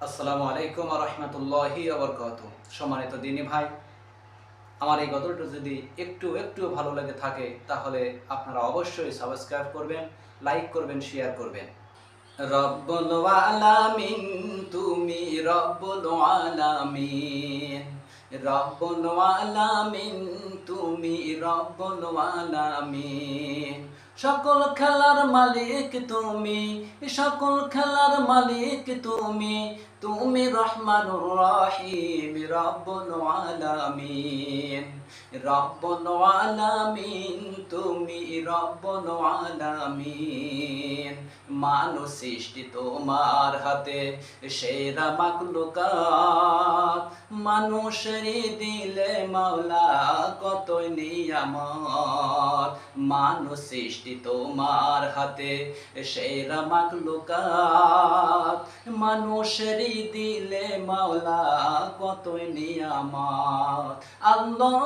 আসসালামু আলাইকুম ওয়া রাহমাতুল্লাহি ওয়া বারাকাতুহু। সম্মানিত দিনী ভাই, আমার এই গল্পটা যদি একটু ভালো লেগে থাকে তাহলে আপনারা অবশ্যই সাবস্ক্রাইব করবেন, লাইক করবেন, শেয়ার করবেন। রব্বুল আলামিন, তুমি রব্বুল আলামিন। রব্বুল আলামিন, তুমি রব্বুল আলামিন। সকল খেলার মালিক তুমি, সকল খেলার মালিক তুমি, তুমি রহমানুর রহিম। রব্বুল আলামিন, রব্বুল আলামিন, তুমি রব্বুল আলামিন। মানুষ সৃষ্টি তোমার হাতে, সেরা মাখলুকাত। মানুষেরই দিলে মাওলা কতই নিয়ামত। মানুষ সৃষ্টি তোমার হাতে, সেরা মাখলুকাত। মানুষেরই দিলে মাওলা কতই নিয়ামত। আল্লাহ,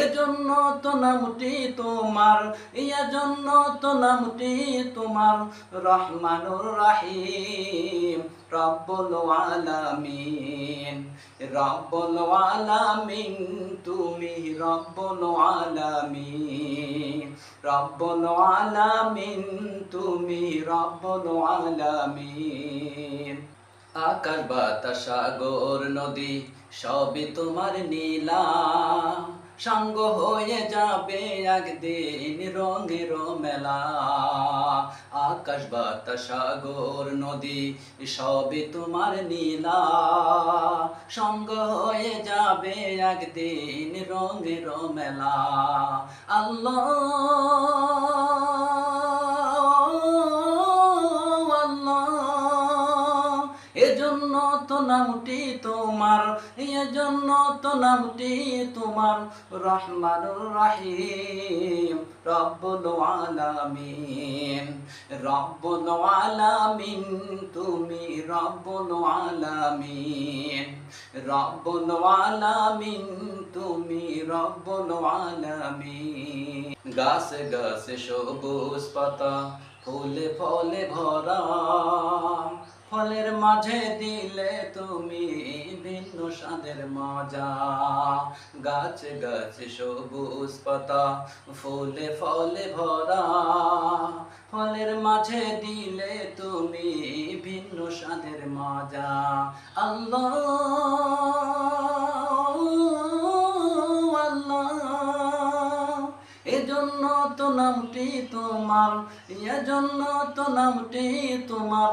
এজন্য তো নামটি তোমার, এজন্য তো নামটি তোমার রহমানুর রহিম। রব্বুল আলামিন, রব্বুল আলামিন, তুমি রব্বুল আলামিন। রব্বুল আলামিন, তুমি রব্বুল আলামিন। আকাশ বাতাস সাগর নদী সবই তোমার নীলা, সাঙ্গ হয়ে যাবে একদিন রঙের মেলা। আকাশ বাতাস সাগর নদী সবই তোমার নীলা, সঙ্গ হয়ে যাবে একদিন রঙের মেলা। আল্লাহ, এজন্য তো নামটি তোমার, এজন্য তো নামটি তোমার রহমানুর রহিম। রব্বুল আলামিন, রব্বুল আলামিন, তুমি রব্বুল আলামিন। রব্বুল আলামিন, তুমি রব্বুল আলামিন। গাছে গাছে সবুজ পাতা, ফুলে ফলে ভরা, ফলের মাঝে দিলে তুমি ভিন্ন স্বাদের মজা। গাছে গাছে সবুজ পাতা, ফুলে ফলে ভরা, ফলের মাঝে দিলে তুমি ভিন্ন স্বাদের মজা। আল্লাহ, এজন্য তো নামটি তোমার, এজন্য তো নামটি তোমার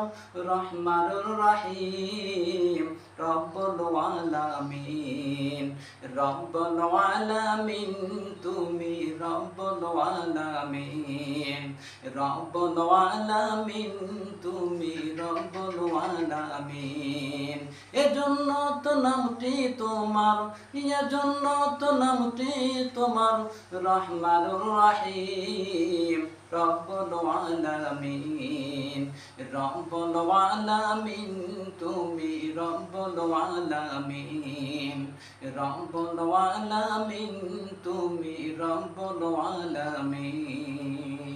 রহমানুর রহিম। রব্বুল আলামিন, রব্বুল আলামিন, তুমি রব্বুল আলামিন। রব্বুল আলামিন, তুমি রব্বুল আলামিন। এজন্য তো নামটি তোমার, এজন্য তো নামটি তোমার রহমানুর রহিম। রব্বুল আলামিন, রব্বুল আলামিন, তুমি রব্বুল আলামিন। রব্বুল আলামিন, তুমি রব্বুল আলামিন।